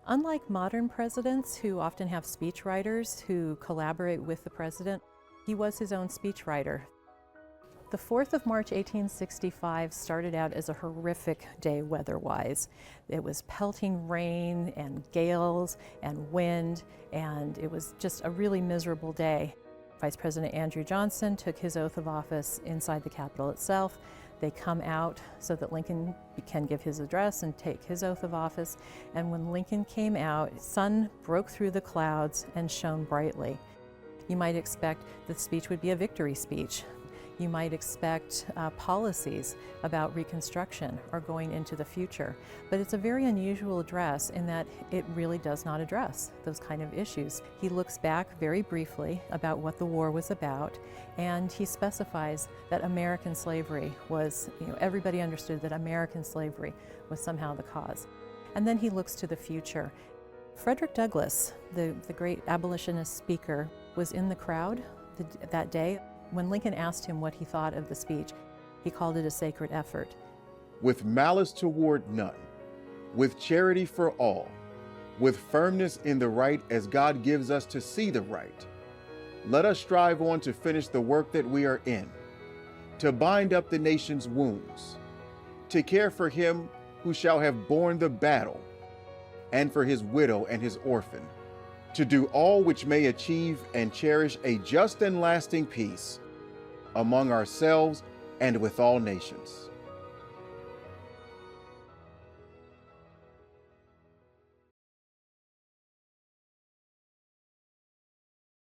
Unlike modern presidents who often have speechwriters who collaborate with the president, he was his own speechwriter. The 4th of March 1865 started out as a horrific day weather-wise. It was pelting rain and gales and wind, and it was just a really miserable day. Vice President Andrew Johnson took his oath of office inside the Capitol itself. They come out so that Lincoln can give his address and take his oath of office. And when Lincoln came out, the sun broke through the clouds and shone brightly. You might expect the speech would be a victory speech. You might expect policies about Reconstruction or going into the future. But it's a very unusual address in that it really does not address those kind of issues. He looks back very briefly about what the war was about, and he specifies that American slavery was, everybody understood that American slavery was somehow the cause. And then he looks to the future. Frederick Douglass, the great abolitionist speaker, was in the crowd that day. When Lincoln asked him what he thought of the speech, he called it a sacred effort. With malice toward none, with charity for all, with firmness in the right as God gives us to see the right, let us strive on to finish the work that we are in, to bind up the nation's wounds, to care for him who shall have borne the battle, and for his widow and his orphan, to do all which may achieve and cherish a just and lasting peace among ourselves and with all nations.